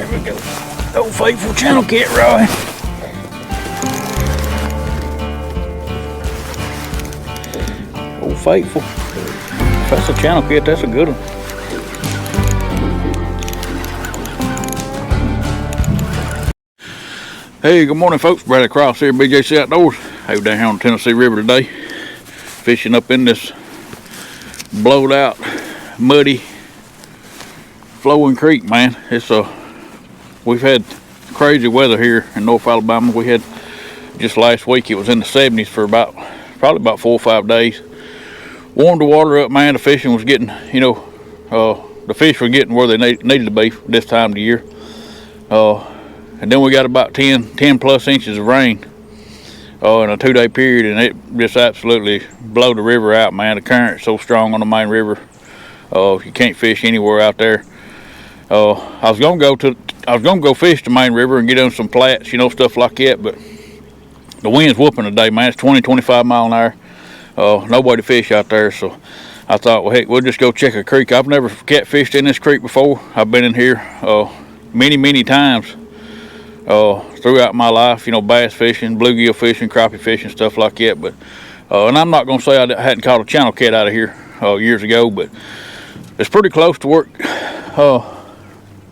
There we go. Old faithful channel cat rod. Old faithful. If that's a channel cat, that's a good one. Hey, good morning folks. Bradley Cross here, BJC Outdoors. Hey, we're down here on the Tennessee River today. Fishing up in this blowed out, muddy, flowing creek, man. We've had crazy weather here in North Alabama. We had just last week, it was in the 70s for probably about 4 or 5 days. Warmed the water up, man. The fishing was getting, the fish were getting where they needed to be this time of the year. And then we got about 10 plus inches of rain in a 2-day period, and it just absolutely blew the river out, man. The current's so strong on the main river, you can't fish anywhere out there. I was gonna go fish the main river and get on some flats, stuff like that, but the wind's whooping today, man. It's 20-25 mile an hour. Nobody fish out there, so I thought, well, heck, we'll just go check a creek. I've never catfished in this creek before. I've been in here many times throughout my life, bass fishing, bluegill fishing, crappie fishing, stuff like that. But and I'm not gonna say I hadn't caught a channel cat out of here years ago, but it's pretty close to work.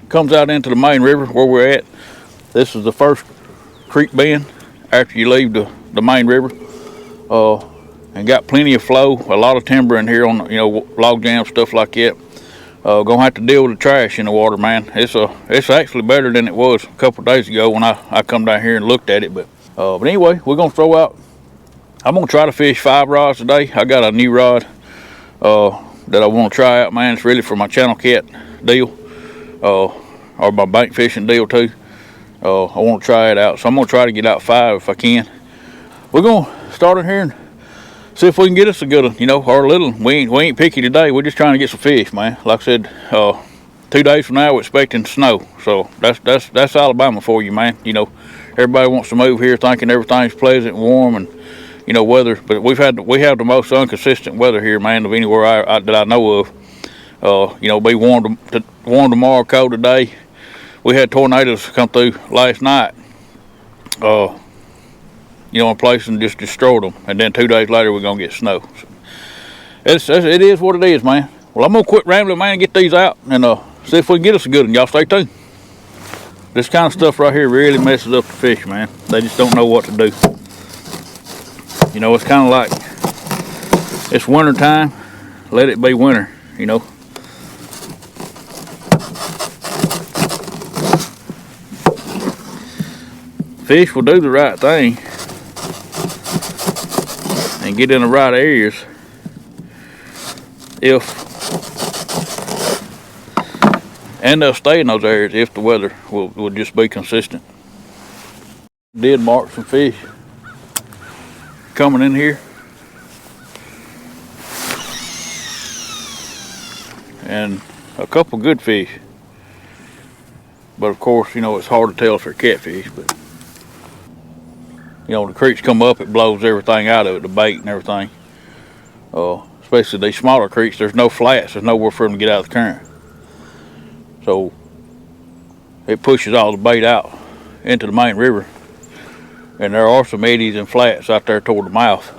Comes out into the main river where we're at. This is the first creek bend after you leave the main river, and got plenty of flow. A lot of timber in here on log jams, stuff like that. Gonna have to deal with the trash in the water, man. It's actually better than it was a couple of days ago when I come down here and looked at it. But anyway, we're gonna throw out. I'm gonna try to fish 5 rods today. I got a new rod that I want to try out, man. It's really for my channel cat deal, or my bank fishing deal too. I want to try it out, so I'm gonna try to get out 5 if I can. We're gonna start in here and see if we can get us a good one, or a little one. We ain't picky today. We're just trying to get some fish, man. Like I said, 2 days from now we're expecting snow. So that's Alabama for you, man. Everybody wants to move here thinking everything's pleasant and warm and weather. But we have the most inconsistent weather here, man, of anywhere that I know of. Be warm tomorrow, cold today. We had tornadoes come through last night. In place and just destroyed them. And then 2 days later, we're going to get snow. So it is what it is, man. Well, I'm going to quit rambling, man, and get these out and see if we can get us a good one. Y'all stay tuned. This kind of stuff right here really messes up the fish, man. They just don't know what to do. It's kind of like it's winter time. Let it be winter, Fish will do the right thing and get in the right areas and they'll stay in those areas if the weather will just be consistent. Did mark some fish coming in here, and a couple good fish, but of course it's hard to tell if they're catfish. But the creeks come up, it blows everything out of it, the bait and everything. Especially these smaller creeks, there's no flats, there's nowhere for them to get out of the current. So it pushes all the bait out into the main river. And there are some eddies and flats out there toward the mouth.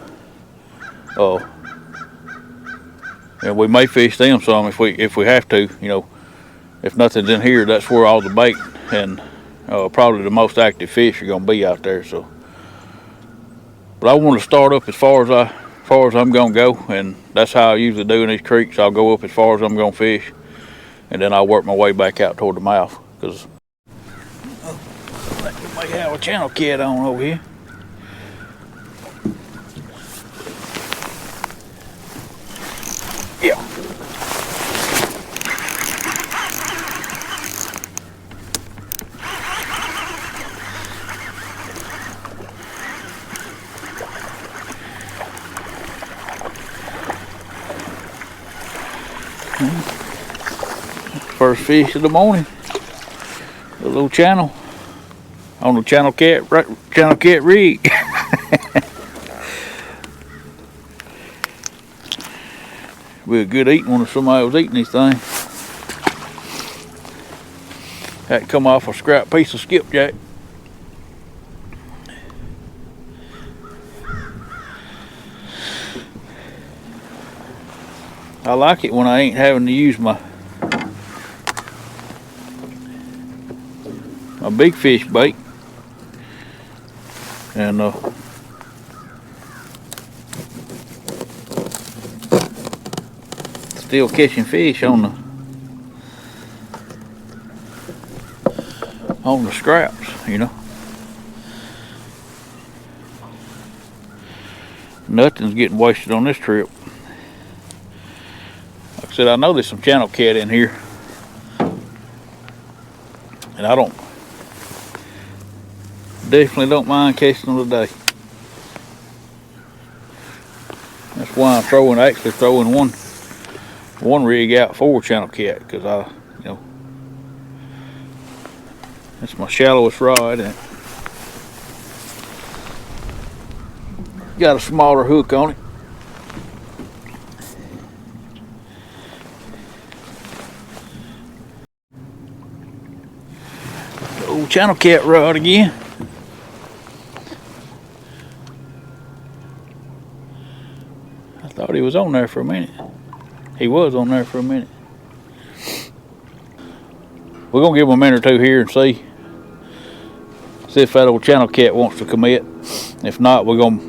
And we may fish them some if we have to. If nothing's in here, that's where all the bait and probably the most active fish are gonna be out there. So. But I want to start up as far as I'm gonna go, and that's how I usually do in these creeks. I'll go up as far as I'm gonna fish, and then I'll work my way back out toward the mouth. Cause we may have a channel cat on over here. Yeah. First fish of the morning, a little channel on the channel cat rig. Be a good eating one if somebody was eating these things. That come off a scrap piece of skipjack. I like it when I ain't having to use my big fish bait, and still catching fish on the scraps, you know. Nothing's getting wasted on this trip. Like I said, I know there's some channel cat in here, and I definitely don't mind catching them today. That's why I'm actually throwing one rig out for channel cat, because you know, that's my shallowest rod, and got a smaller hook on it. The old channel cat rod again. I thought he was on there for a minute. He was on there for a minute. We're gonna give him a minute or two here and see if that old channel cat wants to commit. If not, we're gonna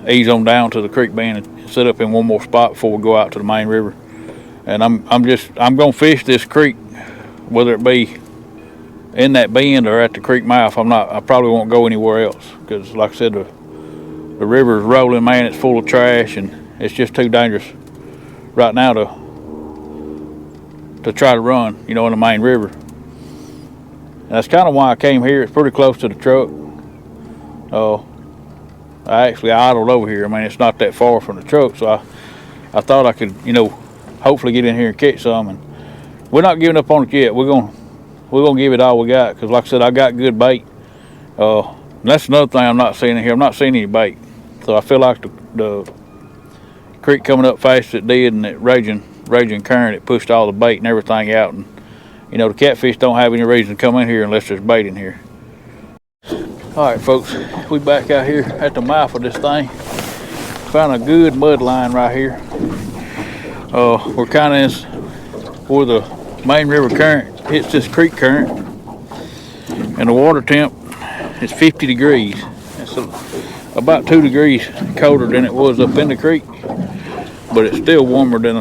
ease on down to the creek bend and set up in one more spot before we go out to the main river. And I'm gonna fish this creek, whether it be in that bend or at the creek mouth. I probably won't go anywhere else, because like I said, the river is rolling, man. It's full of trash, and it's just too dangerous right now to try to run, you know, in the main river. And that's kind of why I came here. It's pretty close to the truck. I actually idled over here. I mean, it's not that far from the truck, so I thought I could, you know, hopefully get in here and catch some. And we're not giving up on it yet. We're gonna give it all we got, because like I said, I got good bait. That's another thing I'm not seeing in here. I'm not seeing any bait, so I feel like the creek coming up fast as it did, and that raging current, it pushed all the bait and everything out. And you know, the catfish don't have any reason to come in here unless there's bait in here. All right, folks, we back out here at the mouth of this thing. Found a good mud line right here. We're kind of in where the main river current hits this creek current, and the water temp is 50 degrees. It's about 2 degrees colder than it was up in the creek, but it's still warmer than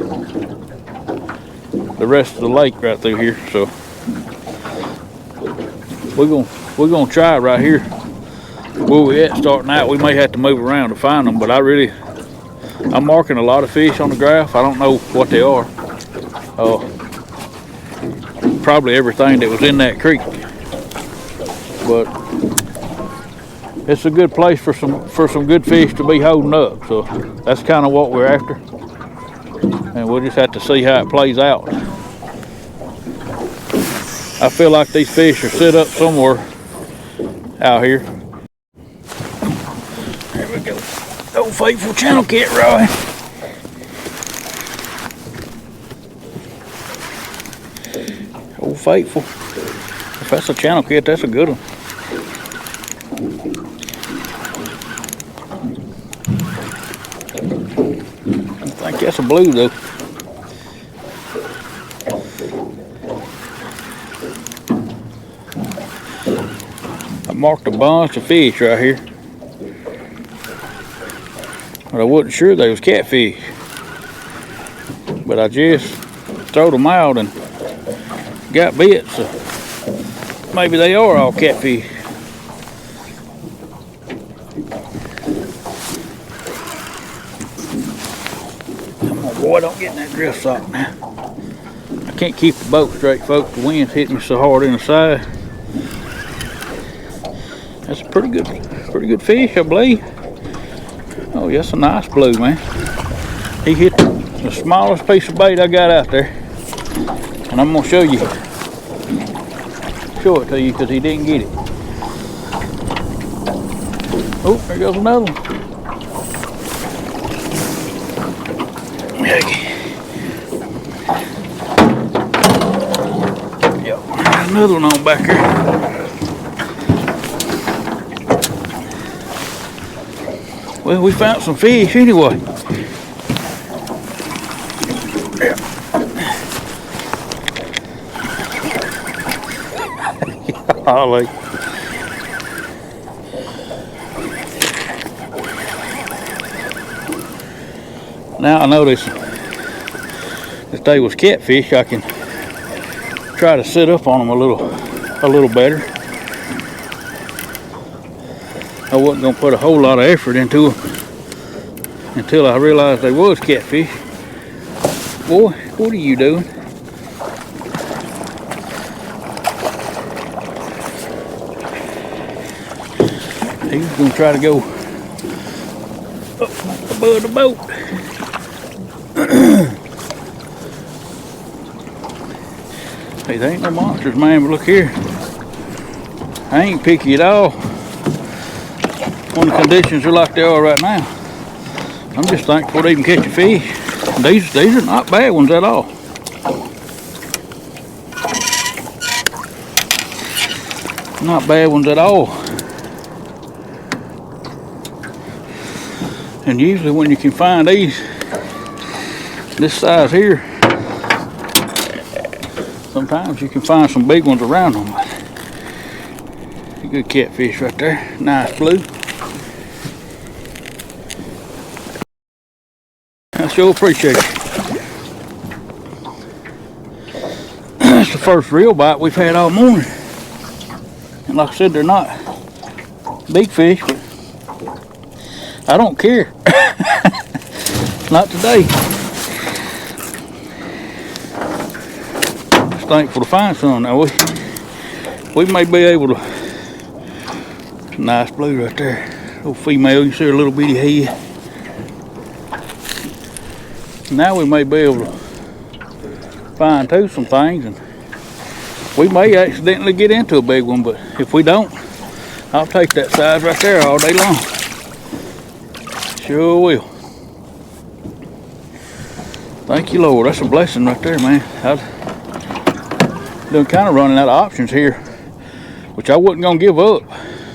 the rest of the lake right through here. So we're gonna try right here where we at starting out. We may have to move around to find them, but I'm marking a lot of fish on the graph. I don't know what they are. Probably everything that was in that creek, but it's a good place for some good fish to be holding up. So that's kind of what we're after, and we'll just have to see how it plays out. I feel like these fish are set up somewhere out here. There we go. Old faithful channel cat rod. Old faithful. If that's a channel cat, that's a good one. I think that's a blue though. I marked a bunch of fish right here, but I wasn't sure they was catfish. But I just throwed them out and got bit, so maybe they are all catfish. Come on, boy, don't get in that drift sock now. I can't keep the boat straight, folks. The wind's hitting me so hard in the side. That's a pretty good fish, I believe. Oh, yes, a nice blue, man. He hit the smallest piece of bait I got out there, and I'm gonna show it to you because he didn't get it. Oh, there goes another one. Yep. Got another one on back here. Well, we found some fish anyway. Golly. Now I know this day was catfish. I can try to sit up on them a little better. I wasn't gonna put a whole lot of effort into them until I realized they was catfish. Boy, what are you doing? He was gonna try to go up above the boat. Hey, they ain't no monsters, man, but look here. I ain't picky at all when the conditions are like they are right now. I'm just thankful they can catch a fish. These are not bad ones at all. Not bad ones at all. And usually when you can find these this size here, sometimes you can find some big ones around them. A good catfish right there. Nice blue. I sure appreciate it. That's the first real bite we've had all morning. And like I said, they're not big fish, but I don't care. Not today. Just thankful to find some. Now we may be able to. Nice blue right there. Little female, you see her little bitty head. Now we may be able to fine tooth some things, and we may accidentally get into a big one, but if we don't, I'll take that size right there all day long. Sure will. Thank you, Lord. That's a blessing right there, man. I've been kind of running out of options here, which I wasn't going to give up,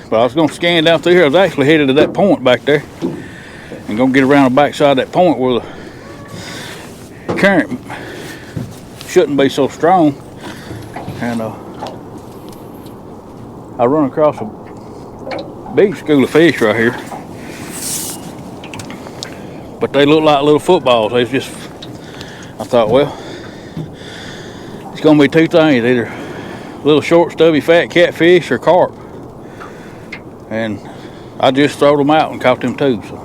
but I was going to scan down through here. I was actually headed to that point back there and going to get around the backside of that point where the current shouldn't be so strong. And I run across a big school of fish right here, but they look like little footballs. They just, I thought, well, it's gonna be two things: either little short, stubby, fat catfish or carp. And I just throwed them out and caught them too. So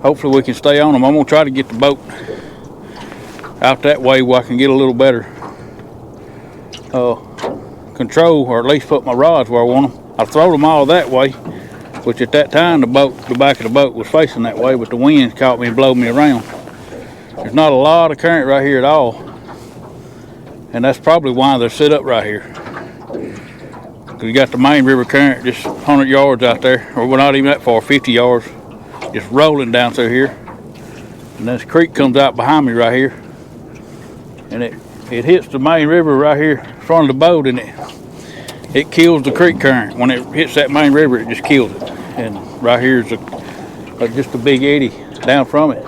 hopefully we can stay on them. I'm gonna try to get the boat out that way where I can get a little better control, or at least put my rods where I want them. I throwed them all that way, which at that time the back of the boat was facing that way, but the wind caught me and blew me around. There's not a lot of current right here at all, and that's probably why they're set up right here. You got the main river current just 100 yards out there, or we're not even that far, 50 yards, just rolling down through here. And this creek comes out behind me right here, and it hits the main river right here in front of the boat, and it kills the creek current. When it hits that main river, it just kills it. And right here is just a big eddy down from it.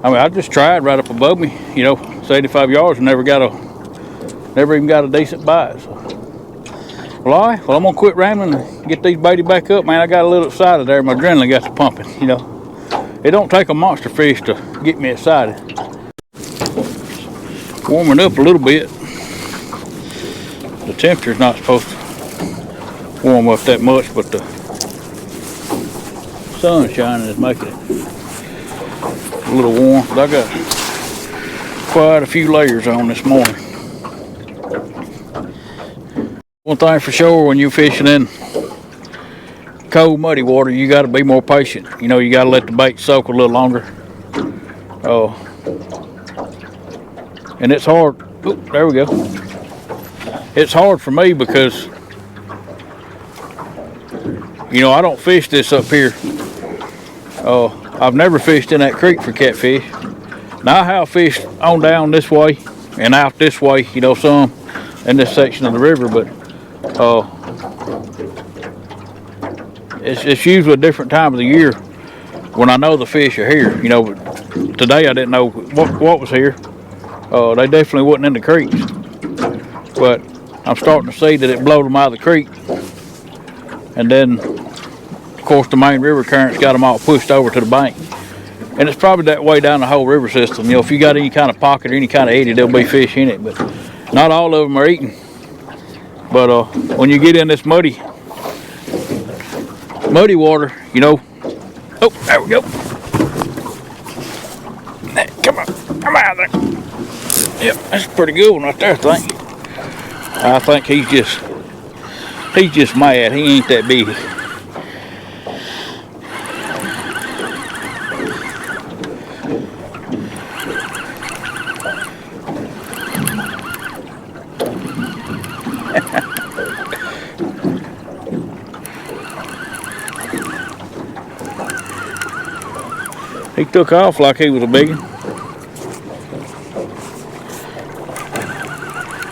I mean, I just tried right up above me, you know, it's 85 yards and never even got a decent bite. So. Well, all right, well, I'm gonna quit rambling and get these baited back up, man. I got a little excited there. My adrenaline got to pumping, you know. It don't take a monster fish to get me excited. Warming up a little bit. The temperature's not supposed to warm up that much, but the sun shining is making it a little warm. But I got quite a few layers on this morning. One thing for sure, when you're fishing in cold, muddy water, you got to be more patient. You know, you got to let the bait soak a little longer. And it's hard. Oop, there we go. It's hard for me because, you know, I don't fish this up here. I've never fished in that creek for catfish. Now I have fished on down this way and out this way, you know, some in this section of the river, but it's usually a different time of the year when I know the fish are here. You know, today I didn't know what was here. They definitely wasn't in the creeks, but I'm starting to see that it blowed them out of the creek, and then of course the main river currents got them all pushed over to the bank. And it's probably that way down the whole river system. You know, if you got any kind of pocket or any kind of eddy, there'll be fish in it, but not all of them are eating. But when you get in this muddy water, you know. Oh, there we go. Come on, come out there. Yep, that's a pretty good one right there, I think he's just mad. He ain't that big. He took off like he was a big one.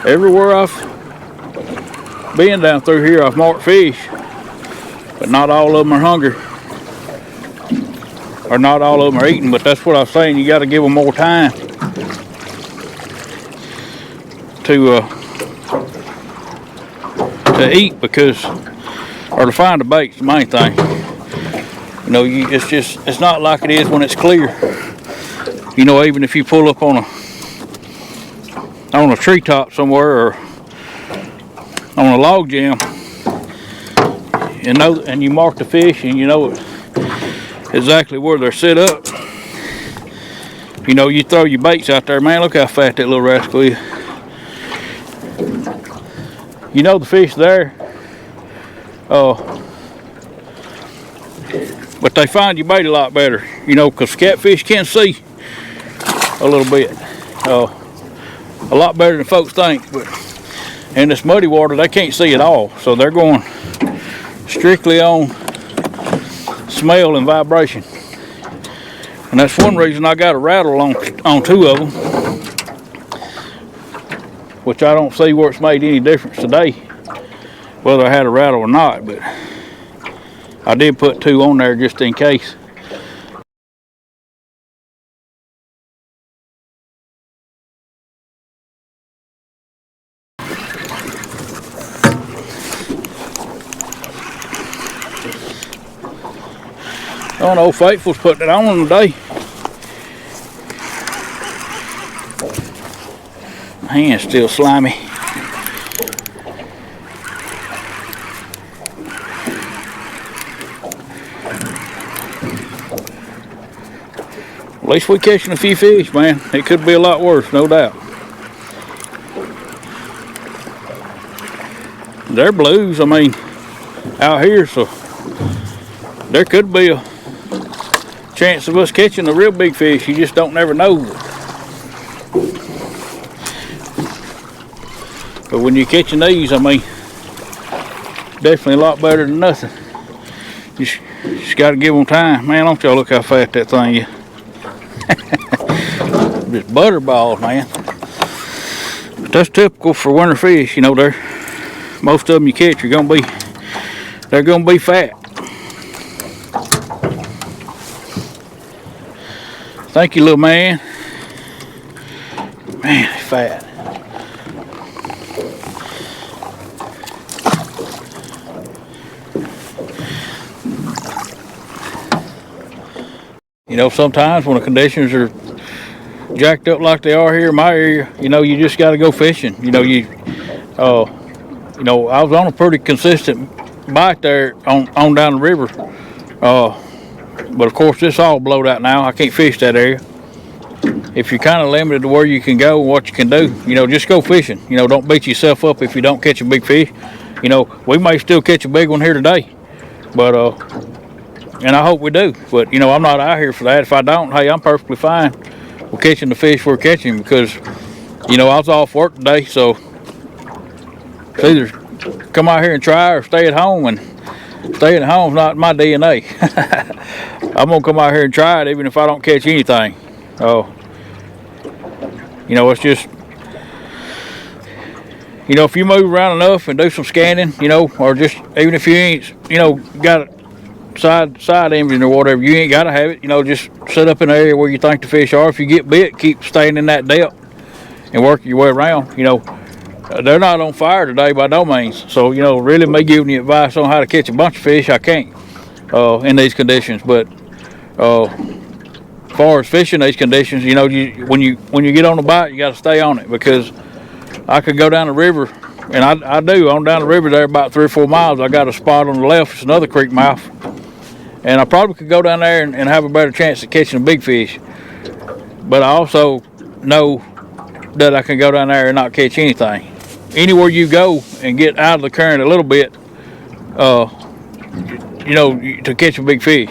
Everywhere I've been down through here, I've marked fish, but not all of them are hungry, or not all of them are eating. But that's what I was saying. You got to give them more time to eat, because, or to find the bait's the main thing. You know, it's not like it is when it's clear. You know, even if you pull up on a treetop somewhere or on a log jam, and you mark the fish and you know exactly where they're set up. You know, you throw your baits out there, man. Look how fat that little rascal is. You know the fish there. But they find your bait a lot better, you know, because catfish can see a little bit. A lot better than folks think, but in this muddy water they can't see at all, so they're going strictly on smell and vibration. And that's one reason I got a rattle on two of them, which I don't see where it's made any difference today whether I had a rattle or not, but I did put two on there just in case. Oh no, Faithful's putting it on today. My hand's still slimy. At least we're catching a few fish, man. It could be a lot worse, no doubt. They're blues, I mean, out here, so there could be a chance of us catching a real big fish. You just don't never know. But when you're catching these, I mean, definitely a lot better than nothing. You just got to give them time. Man, don't y'all look how fat that thing is. Just butter balls, man. But that's typical for winter fish. You know, most of them you catch are they're gonna be fat. Thank you, little man. Man, he's fat. You know, sometimes when the conditions are jacked up like they are here in my area, you know, you just got to go fishing. You know, you know, I was on a pretty consistent bite there on down the river. But of course, this all blowed out now. I can't fish that area. If you're kind of limited to where you can go and what you can do, you know, just go fishing. You know, don't beat yourself up if you don't catch a big fish. You know, we may still catch a big one here today, but and I hope we do. But you know, I'm not out here for that. If I don't, hey, I'm perfectly fine with catching the fish we're catching, because you know I was off work today, so it's either come out here and try or stay at home, and staying at home's not my DNA. I'm gonna come out here and try it even if I don't catch anything. You know, it's just, You know, if you move around enough and do some scanning, you know, or just even if you ain't, you know, got side imaging or whatever, you ain't gotta have it. You know, just set up in an area where you think the fish are. If you get bit, keep staying in that depth and work your way around. You know, they're not on fire today by no means. So, you know, really me giving you advice on how to catch a bunch of fish, I can't in these conditions. But as far as fishing these conditions, you know, when you get on the bite, you got to stay on it, because I could go down the river, and I do on down the river there about 3 or 4 miles. I got a spot on the left. It's another creek mouth, and I probably could go down there and have a better chance at catching a big fish. But I also know that I can go down there and not catch anything. Anywhere you go and get out of the current a little bit, you know, to catch a big fish.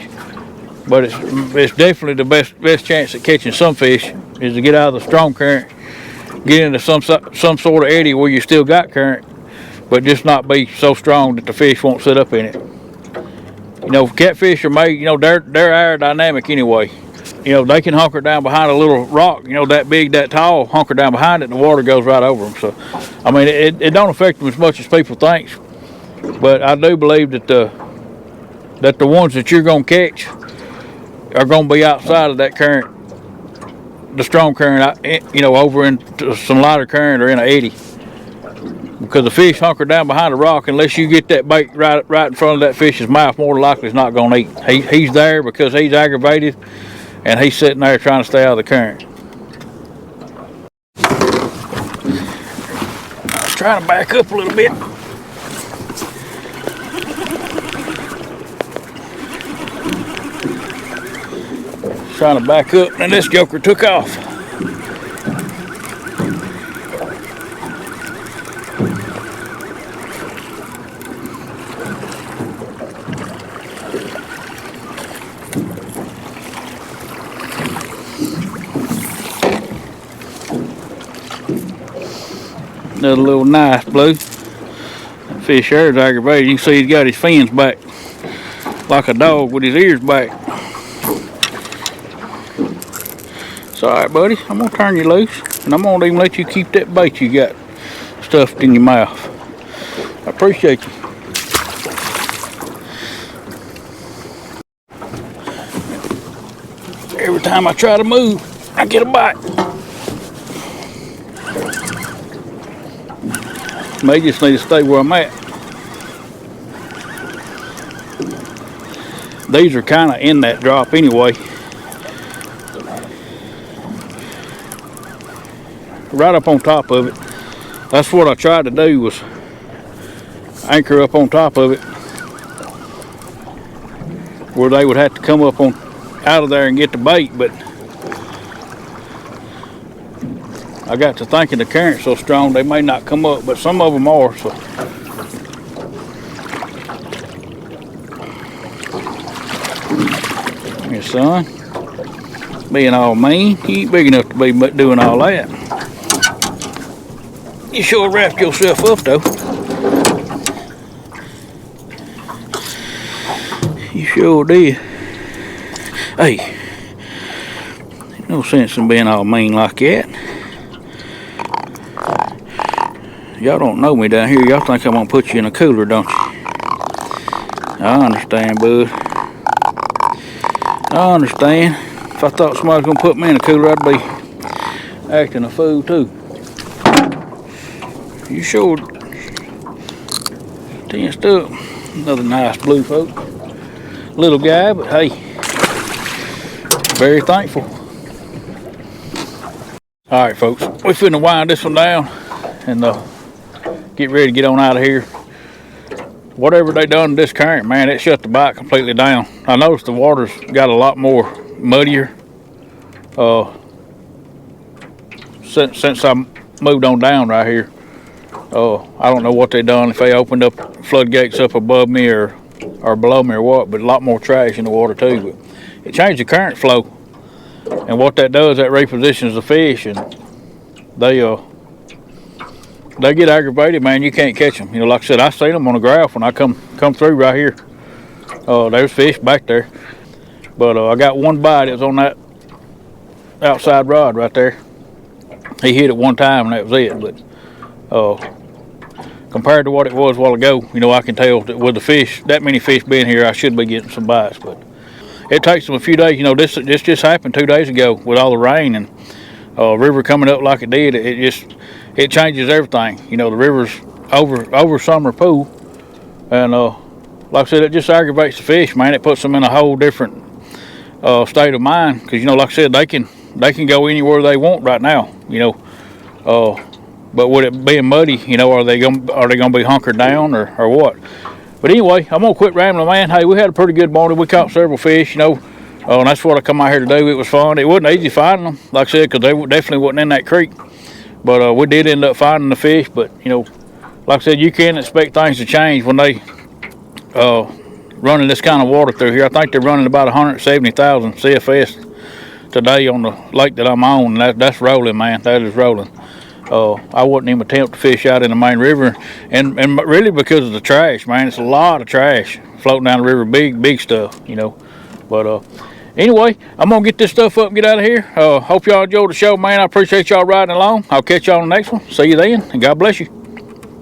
But it's definitely the best chance at catching some fish is to get out of the strong current, get into some sort of eddy where you still got current, but just not be so strong that the fish won't sit up in it. You know, catfish are made, you know, they're aerodynamic anyway. You know, they can hunker down behind a little rock, you know, that big, that tall, hunker down behind it, and the water goes right over them. So, I mean, it don't affect them as much as people think. But I do believe that the ones that you're going to catch are going to be outside of that current, the strong current, you know, over into some lighter current or in an eddy. Because the fish hunker down behind a rock, unless you get that bait right in front of that fish's mouth, more than likely it's not going to eat. He's there because he's aggravated, and he's sitting there trying to stay out of the current. I was trying to back up a little bit. Trying to back up, and this joker took off. Another little nice blue. That fish there is aggravated. You can see he's got his fins back like a dog with his ears back. It's alright, buddy. I'm gonna turn you loose, and I'm gonna even let you keep that bait you got stuffed in your mouth. I appreciate you. Every time I try to move, I get a bite. May just need to stay where I'm at. These are kind of in that drop anyway. Right up on top of it. That's what I tried to do, was anchor up on top of it, where they would have to come up on out of there and get the bait. But I got to thinking the current's so strong they may not come up, but some of them are. So your son being all mean, he ain't big enough to be doing all that. You sure wrapped yourself up though. You sure did. Hey, no sense in being all mean like that. Y'all don't know me down here. Y'all think I'm gonna put you in a cooler, don't you? I understand, bud. I understand. If I thought somebody was gonna put me in a cooler, I'd be acting a fool too. You sure tensed up. Another nice blue, folks. Little guy, but hey, very thankful. All right, folks, we finna wind this one down and get ready to get on out of here. Whatever they done to this current, man, it shut the bite completely down. I noticed the water's got a lot more muddier since I moved on down right here. I don't know what they done, if they opened up floodgates up above me or below me or what, but a lot more trash in the water too. But it changed the current flow, and what that does, that repositions the fish, and they get aggravated, man. You can't catch them. You know, like I said, I seen them on the graph when I come through right here. There's fish back there, but I got one bite. It was on that outside rod right there. He hit it one time and that was it. But compared to what it was a while ago. You know, I can tell that with the fish, that many fish being here, I should be getting some bites. But it takes them a few days. You know, this just happened 2 days ago with all the rain and river coming up like it did. It changes everything. You know, the river's over summer pool, and like I said, it just aggravates the fish, man. It puts them in a whole different state of mind, because, you know, like I said, they can go anywhere they want right now. You know, but with it being muddy, you know, are they gonna be hunkered down or what? But anyway, I'm gonna quit rambling, man. Hey, we had a pretty good morning. We caught several fish, you know, and that's what I come out here to do. It was fun. It wasn't easy finding them, like I said, because they definitely wasn't in that creek. But we did end up finding the fish. But, you know, like I said, you can't expect things to change when they running this kind of water through here. I think they're running about 170,000 CFS today on the lake that I'm on. And that's rolling, man. That is rolling. I wouldn't even attempt to fish out in the main river, and really because of the trash, man. It's a lot of trash floating down the river, big stuff, you know. But anyway, I'm gonna get this stuff up and get out of here. Hope y'all enjoyed the show, man. I appreciate y'all riding along. I'll catch y'all on the next one. See you then, and God bless you.